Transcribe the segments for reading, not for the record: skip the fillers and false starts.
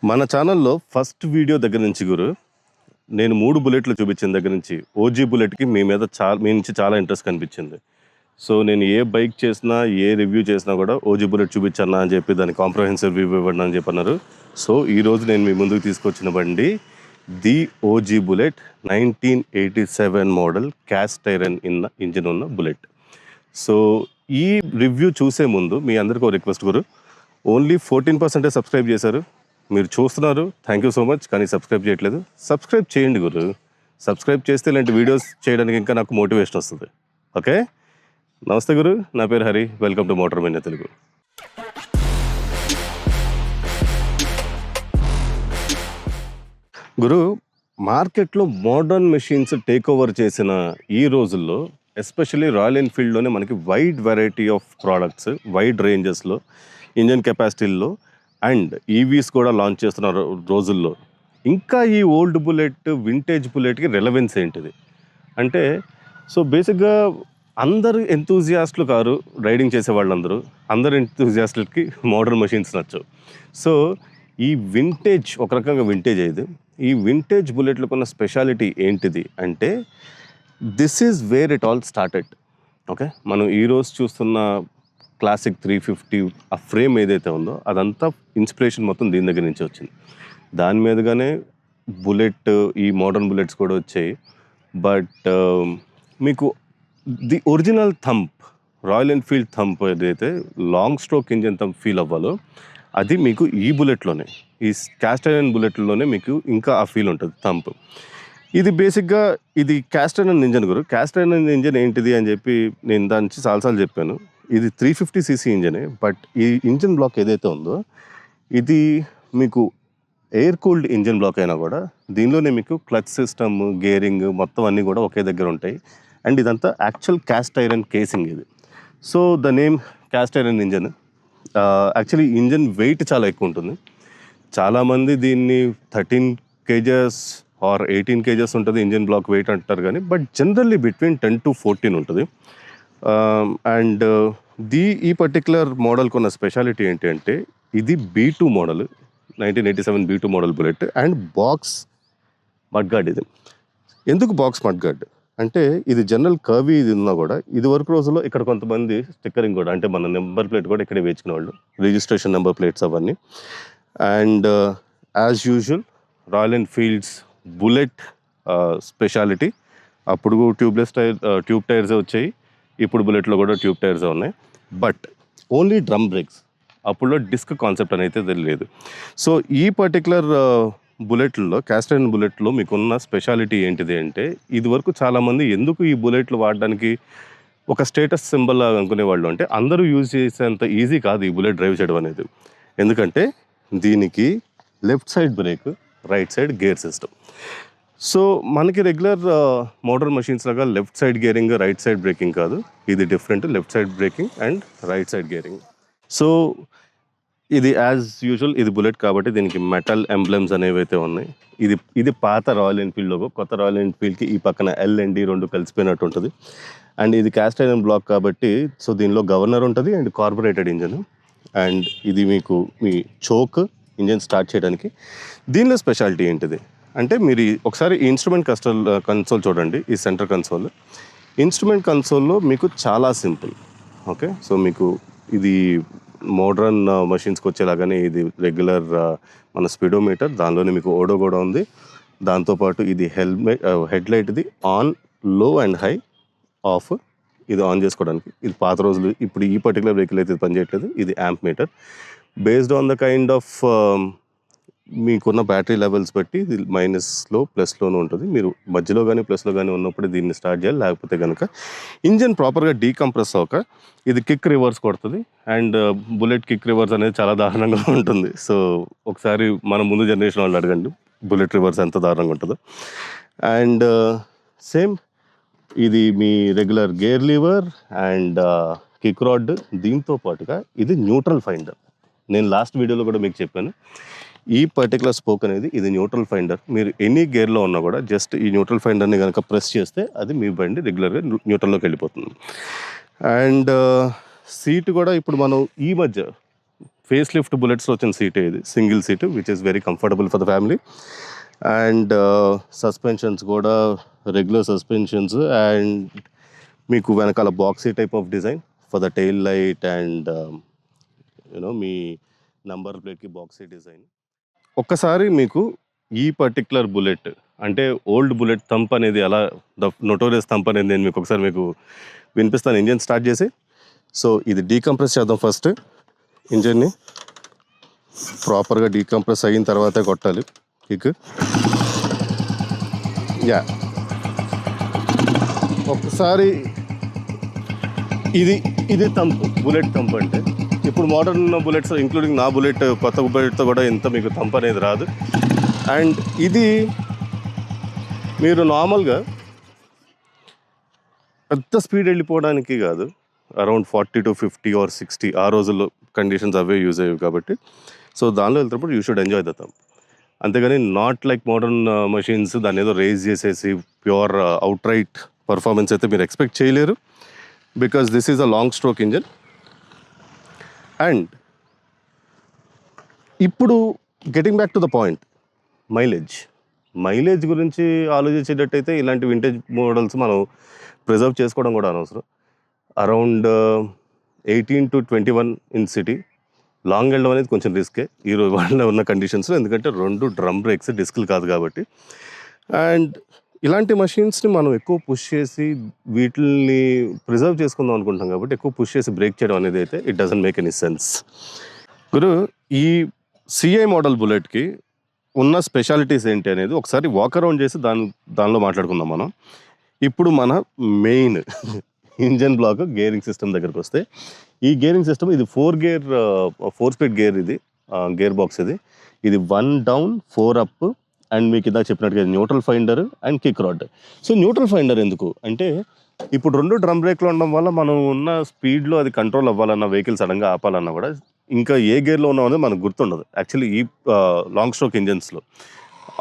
మన ఛానల్లో first video దగ్గర నుంచి గురు నేను 3 బుల్లెట్లు చూపించిన దగ్గర నుంచి ఓజీ బుల్లెట్కి మీ నుంచి చాలా ఇంట్రెస్ట్ కనిపించింది. సో నేను ఏ బైక్ చేసినా ఏ రివ్యూ చేసినా కూడా ఓజీ బుల్లెట్ చూపించన్నా అని చెప్పి దాని కాంప్రహెన్సివ్ రివ్యూ ఇవ్వండి అని చెప్పన్నారు. సో ఈరోజు నేను మీ ముందుకు తీసుకొచ్చిన బండి the OG bullet 1987 model cast iron engine ఉన్న బుల్లెట్. సో ఈ రివ్యూ చూసే ముందు మీ అందరికీ రిక్వెస్ట్ గురు, ఓన్లీ 14% సబ్స్క్రైబ్ చేశారు. మీరు చూస్తున్నారు, థ్యాంక్ యూ సో మచ్. కానీ సబ్స్క్రైబ్ చేయట్లేదు. సబ్స్క్రైబ్ చేయండి గురు. సబ్స్క్రైబ్ చేస్తే ఇలాంటి వీడియోస్ చేయడానికి ఇంకా నాకు మోటివేషన్ వస్తుంది. ఓకే, నమస్తే గురు, నా పేరు Hari. Welcome to motor mania Telugu. గురు, మార్కెట్లో మోడర్న్ మెషిన్స్ టేక్ ఓవర్ చేసిన ఈ రోజుల్లో ఎస్పెషల్లీ రాయల్ ఎన్ఫీల్డ్లోనే మనకి wide variety of products, wide రేంజెస్లో, ఇంజన్ కెపాసిటీల్లో అండ్ ఈవీస్ కూడా లాంచ్ చేస్తున్న రోజుల్లో ఇంకా ఈ ఓల్డ్ బుల్లెట్, వింటేజ్ బుల్లెట్కి రెలవెన్స్ ఏంటిది అంటే, సో బేసిక్గా అందరు ఎంతూజియాస్టులు కారు రైడింగ్ చేసే వాళ్ళందరూ, అందరు ఎంతూజియాస్టులకి మోడర్న్ మెషిన్స్ నచ్చవు. సో ఈ వింటేజ్ ఒక రకంగా వింటేజ్ అయ్యేది. ఈ వింటేజ్ బుల్లెట్లకు ఉన్న స్పెషాలిటీ ఏంటిది అంటే, this is where it all started. Okay, మనం ఈరోజు చూస్తున్న క్లాసిక్ 350 ఆ ఫ్రేమ్ ఏదైతే ఉందో అదంతా ఇన్స్పిరేషన్ మొత్తం దీని దగ్గర నుంచి వచ్చింది. దాని మీదగానే బుల్లెట్, ఈ మోడర్న్ బుల్లెట్స్ కూడా వచ్చాయి. బట్ మీకు the original thump, Royal Enfield thump ఏదైతే long stroke engine thump feel అవ్వాలో అది మీకు ఈ బుల్లెట్లోనే, ఈ క్యాస్ట్ ఐరన్ బుల్లెట్లోనే మీకు ఇంకా ఆ ఫీల్ ఉంటుంది థంప్. ఇది బేసిక్గా ఇది క్యాస్ట్ ఐరన్ ఇంజన్ గురు. క్యాస్ట్ ఐరన్ ఇంజన్ ఏంటిది అని చెప్పి నేను దాని నుంచి చాలాసార్లు చెప్పాను. ఇది 350cc ఇంజనే. బట్ ఈ ఇంజన్ బ్లాక్ ఏదైతే ఉందో ఇది మీకు ఎయిర్ కూల్డ్ ఇంజన్ బ్లాక్ అయినా కూడా దీనిలోనే మీకు క్లచ్ సిస్టమ్, గేరింగ్ మొత్తం అన్నీ కూడా ఒకే దగ్గర ఉంటాయి. అండ్ ఇదంతా యాక్చువల్ క్యాస్ట్ ఐరన్ కేసింగ్ ఇది. So the name cast iron engine. Actually engine weight చాలా ఎక్కువ ఉంటుంది. చాలామంది దీన్ని 13 kgs ఆర్ 18 kgs ఉంటుంది ఇంజన్ బ్లాక్ వెయిట్ అంటారు, కానీ బట్ జనరల్లీ బిట్వీన్ 10 to 14 ఉంటుంది. అండ్ ఈ పర్టిక్యులర్ మోడల్కి ఉన్న స్పెషాలిటీ ఏంటి అంటే, ఇది B2 model, 1987 B2 model bullet. And box mudguard. ఇది ఎందుకు బాక్స్ మడ్గార్డ్ అంటే, ఇది జనరల్ కర్వీ ఇది ఉన్నా కూడా ఇది వరకు రోజుల్లో ఇక్కడ కొంతమంది స్టిక్కరింగ్ కూడా, అంటే మన నెంబర్ ప్లేట్ కూడా ఇక్కడే వేసుకునేవాళ్ళు, రిజిస్ట్రేషన్ నెంబర్ ప్లేట్స్ అవన్నీ. And as usual Royal Enfield's Bullet speciality, అప్పుడు ట్యూబ్ టైర్స్ వచ్చాయి, ఇప్పుడు బుల్లెట్లో కూడా ట్యూబ్ టైర్స్ ఉన్నాయి. But only drum brakes. అప్పుడులో డిస్క్ కాన్సెప్ట్ అనేది తెలియలేదు. సో ఈ పర్టికులర్ బుల్లెట్లలో, క్యాస్ట్ ఐరన్ బుల్లెట్లో మీకున్న స్పెషాలిటీ ఏంటిది అంటే, ఇది వరకు చాలామంది ఎందుకు ఈ బుల్లెట్లు వాడడానికి ఒక స్టేటస్ సింబల్ అనుకునేవాళ్ళు అంటే, అందరూ యూజ్ చేసేంత ఈజీ కాదు ఈ బుల్లెట్ డ్రైవ్ చేయడం అనేది. ఎందుకంటే దీనికి left side break, right side gear system. So మనకి రెగ్యులర్ మోటార్ మెషిన్స్ లాగా left side gearing, right side breaking కాదు. ఇది different, left side breaking and right side gearing. So ఇది యాజ్ యూజువల్ ఇది బుల్లెట్ కాబట్టి దీనికి మెటల్ ఎంబ్లెమ్స్ అనేవి అయితే ఉన్నాయి. ఇది పాత రాయల్ ఎన్ఫీల్డ్ లోగో. కొత్త రాయల్ ఎన్ఫీల్డ్కి ఈ పక్కన LND రెండు కలిసిపోయినట్టు ఉంటుంది. అండ్ ఇది క్యాస్ట్ ఐరన్ బ్లాక్ కాబట్టి సో దీనిలో గవర్నర్ ఉంటుంది అండ్ కార్బొరేటెడ్ ఇంజన్. అండ్ ఇది మీకు మీ చోక్ ఇంజన్ స్టార్ట్ చేయడానికి. దీనిలో స్పెషాలిటీ ఏంటిది అంటే, మీరు ఒకసారి ఈ ఇన్స్ట్రుమెంట్ కన్సోల్ చూడండి. ఈ సెంటర్ కన్సోల్, ఇన్స్ట్రుమెంట్ కన్సోల్లో మీకు చాలా సింపుల్. ఓకే, సో మీకు ఇది మోడ్రన్ మెషిన్స్కి వచ్చేలాగానే ఇది రెగ్యులర్ మన స్పీడోమీటర్, దానిలోనే మీకు ఓడో కూడా ఉంది. దాంతోపాటు ఇది హెడ్ లైట్ది ఆన్, లో అండ్ హై, ఆఫ్, ఇది ఆన్ చేసుకోవడానికి. ఇది పాత రోజులు, ఇప్పుడు ఈ పర్టికులర్ వెహికల్ అయితే పనిచేయట్లేదు. ఇది amp meter. Based on the kind of మీకున్న బ్యాటరీ లెవెల్స్ బట్టి ఇది మైనస్లో ప్లస్లోనూ ఉంటుంది. మీరు మధ్యలో కానీ ప్లస్లో కానీ ఉన్నప్పుడు దీన్ని స్టార్ట్ చేయాలి. లేకపోతే కనుక ఇంజన్ ప్రాపర్గా డీకంప్రెస్ అవ్వక ఇది కిక్ రివర్స్ కొడుతుంది. అండ్ బుల్లెట్ కిక్ రివర్స్ అనేది చాలా దారుణంగా ఉంటుంది. సో ఒకసారి మన ముందు జనరేషన్ వాళ్ళు అడగండి బుల్లెట్ రివర్స్ ఎంత దారుణంగా ఉంటుందో. అండ్ సేమ్ ఇది మీ regular gear lever and kick rod. దీంతో పాటుగా ఇది న్యూట్రల్ ఫైండర్. నేను లాస్ట్ వీడియోలో కూడా మీకు చెప్పాను, ఈ పర్టికులర్ స్పోక్ అనేది ఇది న్యూట్రల్ ఫైండర్. మీరు ఎనీ గేర్లో ఉన్నా కూడా జస్ట్ ఈ న్యూట్రల్ ఫైండర్ని కనుక ప్రెస్ చేస్తే అది మీ బండి రెగ్యులర్గా న్యూట్రల్లోకి వెళ్ళిపోతుంది. అండ్ సీట్ కూడా ఇప్పుడు మనం ఈ మధ్య ఫేస్ లిఫ్ట్ బుల్లెట్స్లో వచ్చిన సీటే ఇది, single seat which is very comfortable for the family. And suspensions కూడా రెగ్యులర్ సస్పెన్షన్స్, అండ్ మీకు వెనకాల boxy type of design for the tail light and you know me number ప్లేట్కి బాక్సీ డిజైన్. ఒక్కసారి మీకు ఈ పర్టిక్యులర్ బుల్లెట్ అంటే ఓల్డ్ బుల్లెట్ థంప్ అనేది ఎలా, ద నోటోరియస్ థంప్ అనేది నేను మీకు ఒకసారి మీకు వినిపిస్తాను ఇంజన్ స్టార్ట్ చేసి. సో ఇది డీకంప్రెస్ చేద్దాం. ఫస్ట్ ఇంజన్ని ప్రాపర్గా డీకంప్రెస్ అయిన తర్వాతే కొట్టాలి కిక్. యా, ఒక్కసారి ఇది థంప్, బుల్లెట్ థంప్ అంటే. ఇప్పుడు మోడర్న్ బుల్లెట్స్ ఇంక్లూడింగ్ నా బుల్లెట్, కొత్త బుల్లెట్తో కూడా ఇంత మీకు థంప్ అనేది రాదు. అండ్ ఇది మీరు నార్మల్గా పెద్ద స్పీడ్ వెళ్ళిపోవడానికి కాదు, అరౌండ్ 40 to 50 or 60 ఆ రోజుల్లో కండిషన్స్ అవే యూజ్ అయ్యేవి కాబట్టి. సో దానిలో వెళ్తున్నప్పుడు you should enjoy the thumb. అంతేగాని నాట్ లైక్ మోడర్న్ మషిన్స్ దాన్ని ఏదో రేజ్ చేసేసి ప్యూర్ అవుట్ రైట్ పర్ఫార్మెన్స్ అయితే మీరు ఎక్స్పెక్ట్ చేయలేరు, because this is a long stroke engine. And ఇప్పుడు getting back to the point, mileage గురించి ఆలోచించేటట్టయితే ఇలాంటి వింటేజ్ మోడల్స్ మనం ప్రిజర్వ్ చేసుకోవడం కూడా అనవసరం. Around 18 to 21 in city. Long వెళ్ళడం అనేది కొంచెం రిస్కే ఈ రోజు వాళ్ళ ఉన్న కండిషన్స్లో, ఎందుకంటే 2 డ్రమ్ బ్రేక్స్, డిస్కులు కాదు కాబట్టి. అండ్ ఇలాంటి మషిన్స్ని మనం ఎక్కువ పుష్ చేసి వీటిని ప్రిజర్వ్ చేసుకుందాం అనుకుంటాం కాబట్టి ఎక్కువ పుష్ చేసి బ్రేక్ చేయడం అనేది అయితే it doesn't make any sense. గురు, ఈ సిఐ మోడల్ బుల్లెట్కి ఉన్న స్పెషాలిటీస్ ఏంటి అనేది ఒకసారి వాక్ అరౌండ్ చేసి దానిలో మాట్లాడుకుందాం మనం. ఇప్పుడు మన main engine block gearing system దగ్గరికి వస్తే, ఈ గేరింగ్ సిస్టమ్ ఇది 4 స్పీడ్ గేర్, ఇది గేర్ బాక్స్. ఇది 1 డౌన్ 4 అప్, అండ్ మీకు ఇదా చెప్పినట్టుగా neutral finder and kick rod. So neutral finder ఎందుకు అంటే, ఇప్పుడు 2 డ్రమ్ బ్రేక్లు ఉండడం వల్ల మనం ఉన్న స్పీడ్లో అది కంట్రోల్ అవ్వాలన్నా, వెహికల్ సడన్గా ఆపాలన్నా కూడా ఇంకా ఏ గేర్లో ఉన్నాం అనేది మనకు గుర్తుండదు. యాక్చువల్లీ ఈ లాంగ్ స్ట్రోక్ ఇంజన్స్లో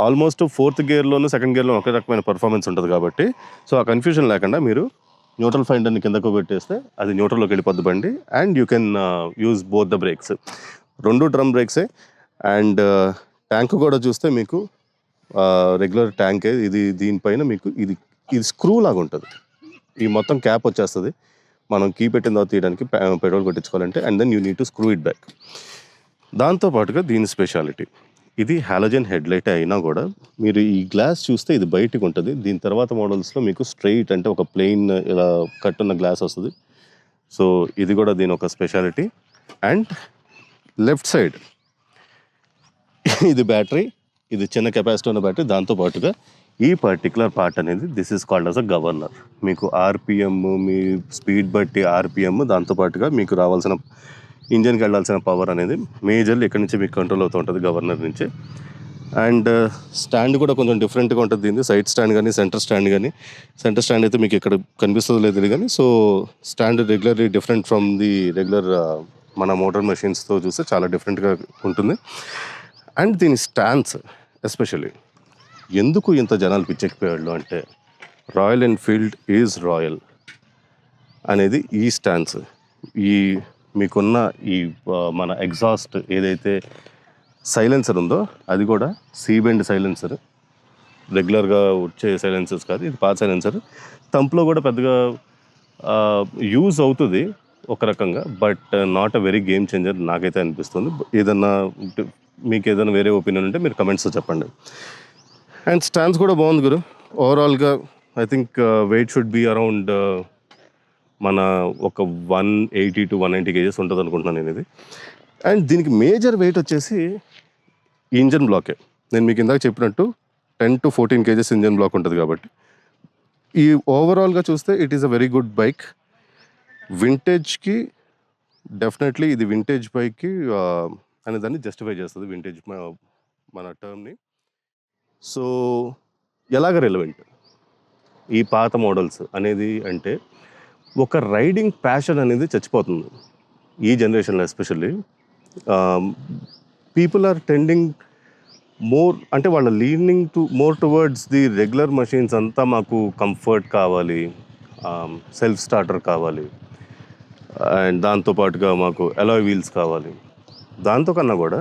ఆల్మోస్ట్ 4th గేర్లోను 2nd గేర్లో ఒకే రకమైన పర్ఫార్మెన్స్ ఉంటుంది కాబట్టి, సో ఆ కన్ఫ్యూజన్ లేకుండా మీరు న్యూట్రల్ ఫైండర్ని కిందకు పెట్టేస్తే అది న్యూట్రల్లోకి వెళ్ళిపోద్ది బండి, and you can use both the brakes. 2 drum బ్రేక్సే. అండ్ ట్యాంక్ కూడా చూస్తే మీకు రెగ్యులర్ ట్యాంకే. దీనిపైన మీకు ఇది స్క్రూ లాగా ఉంటుంది. ఈ మొత్తం క్యాప్ వచ్చేస్తుంది, మనం కీ పెట్టిన తర్వాత తీయడానికి పెట్రోల్ కొట్టించుకోవాలంటే, and then you need to screw it back. దాంతోపాటుగా దీని స్పెషాలిటీ, ఇది హాలోజన్ హెడ్లైట్ అయినా కూడా మీరు ఈ గ్లాస్ చూస్తే ఇది బయటకు ఉంటుంది. దీని తర్వాత మోడల్స్లో మీకు స్ట్రైట్ అంటే ఒక ప్లెయిన్ ఇలా కట్ ఉన్న గ్లాస్ వస్తుంది. సో ఇది కూడా దీని ఒక స్పెషాలిటీ. అండ్ లెఫ్ట్ సైడ్ ఇది బ్యాటరీ, ఇది చిన్న కెపాసిటీ ఉన్న బ్యాటరీ. దాంతోపాటుగా ఈ పర్టికులర్ పార్ట్ అనేది this is called as a governor. మీకు ఆర్పిఎం, మీ స్పీడ్ బట్టి ఆర్పిఎం, దాంతోపాటుగా మీకు రావాల్సిన ఇంజన్కి వెళ్ళాల్సిన పవర్ అనేది మేజర్లీ ఇక్కడి నుంచి మీకు కంట్రోల్ అవుతూ ఉంటుంది గవర్నర్ నుంచి. అండ్ స్టాండ్ కూడా కొంచెం డిఫరెంట్గా ఉంటుంది దీన్ని, సైడ్ స్టాండ్ కానీ సెంటర్ స్టాండ్ అయితే మీకు ఇక్కడ కనిపిస్తుందో లేదు కానీ, so stand regularly different from the regular మన మోటార్ మెషిన్స్తో చూస్తే చాలా డిఫరెంట్గా ఉంటుంది. అండ్ దీని స్టాండ్స్ ఎస్పెషల్లీ ఎందుకు ఇంత జనాలు పిచ్చెక్కిపోయాడు అంటే, రాయల్ ఎన్ఫీల్డ్ ఈజ్ రాయల్ అనేది ఈ స్టాండ్స్. ఈ మీకున్న ఈ మన ఎగ్జాస్ట్ ఏదైతే సైలెన్సర్ ఉందో అది కూడా సీబెండ్ సైలెన్సర్, రెగ్యులర్గా వచ్చే సైలెన్సర్స్ కాదు, ఇది పాత సైలెన్సర్. తంప్లో కూడా పెద్దగా యూజ్ అవుతుంది ఒక రకంగా, but not a very game changer నాకైతే అనిపిస్తుంది. ఏదన్నా మీకు ఏదైనా వేరే ఒపీనియన్ ఉంటే మీరు కమెంట్స్లో చెప్పండి. అండ్ స్టాండ్స్ కూడా బాగుంది గురు. ఓవరాల్గా I think weight should be around మన ఒక 180 to 190 kgs ఉంటుంది అనుకుంటున్నాను నేను ఇది. అండ్ దీనికి మేజర్ వెయిట్ వచ్చేసి ఇంజన్ బ్లాకే. నేను మీకు ఇందాక చెప్పినట్టు 10 to 14 kgs ఇంజన్ బ్లాక్ ఉంటుంది కాబట్టి, ఈ ఓవరాల్గా చూస్తే it is a very good bike. వింటేజ్కి డెఫినెట్లీ ఇది వింటేజ్ బైక్కి అనే దాన్ని జస్టిఫై చేస్తుంది, వింటేజ్ మన టర్మ్ని. సో ఎలాగ రెలవెంట్ ఈ పాత మోడల్స్ అనేది అంటే, ఒక రైడింగ్ ప్యాషన్ అనేది చచ్చిపోతుంది ఈ జనరేషన్లో. Especially people are tending more, అంటే వాళ్ళ leaning more towards the regular machines. అంతా మాకు కంఫర్ట్ కావాలి, సెల్ఫ్ స్టార్టర్ కావాలి, అండ్ దాంతోపాటుగా మాకు అలాయ్ వీల్స్ కావాలి. దాంతో కన్నా కూడా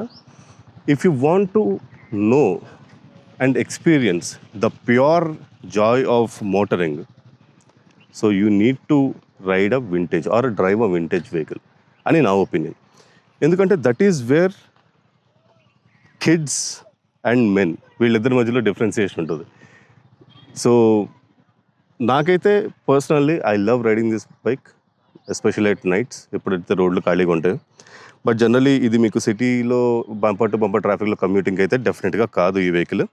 if you want to know and experience the pure joy of motoring, so you need to ride a vintage or drive a vintage vehicle అని నా ఒపీనియన్. ఎందుకంటే that is where kids and men వీళ్ళిద్దరి మధ్యలో differentiation ఉంటుంది. So నాకైతే personally I love riding this bike, especially at nights ఎప్పుడైతే రోడ్లు ఖాళీగా ఉంటాయి. బట్ జనరలీ ఇది మీకు సిటీలో బంపర్ టు బంపర్ ట్రాఫిక్లో కమ్యూటింగ్ అయితే డెఫినెట్గా కాదు ఈ vehicle.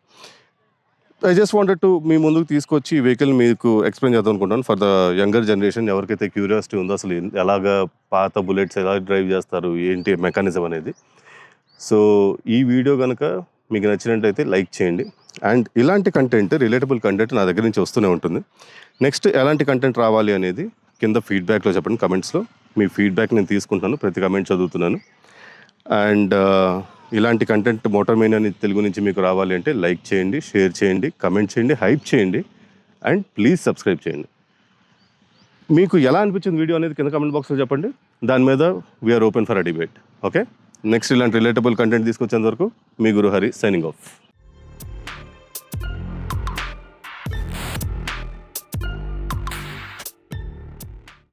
I just wanted to మీ ముందుకు తీసుకొచ్చి ఈ వెహికల్ మీకు ఎక్స్ప్లెయిన్ చేద్దాం అనుకుంటాను ఫర్ ద యంగర్ జనరేషన్, ఎవరికైతే క్యూరియాసిటీ ఉందో అసలు ఎలాగా పాత బుల్లెట్స్ ఎలా డ్రైవ్ చేస్తారు, ఏంటి మెకానిజం అనేది. సో ఈ వీడియో కనుక మీకు నచ్చినట్టయితే లైక్ చేయండి. అండ్ ఇలాంటి కంటెంట్, రిలేటబుల్ కంటెంట్ నా దగ్గర నుంచి వస్తూనే ఉంటుంది. నెక్స్ట్ ఎలాంటి కంటెంట్ రావాలి అనేది కింద ఫీడ్బ్యాక్లో చెప్పండి, కమెంట్స్లో. మీ ఫీడ్బ్యాక్ నేను తీసుకుంటాను, ప్రతి కమెంట్ చదువుతున్నాను. అండ్ ఇలాంటి కంటెంట్ మోటార్ మేనియా అని తెలుగు నుంచి మీకు రావాలి అంటే లైక్ చేయండి, షేర్ చేయండి, కమెంట్ చేయండి, హైప్ చేయండి, అండ్ ప్లీజ్ సబ్స్క్రైబ్ చేయండి. మీకు ఎలా అనిపించింది వీడియో అనేది కింద కమెంట్ బాక్స్లో చెప్పండి. దాని మీద we're open for a debate. Okay, next ఇలాంటి రిలేటబుల్ కంటెంట్ తీసుకొచ్చేంత వరకు మీ గురుహరి సైనింగ్ ఆఫ్.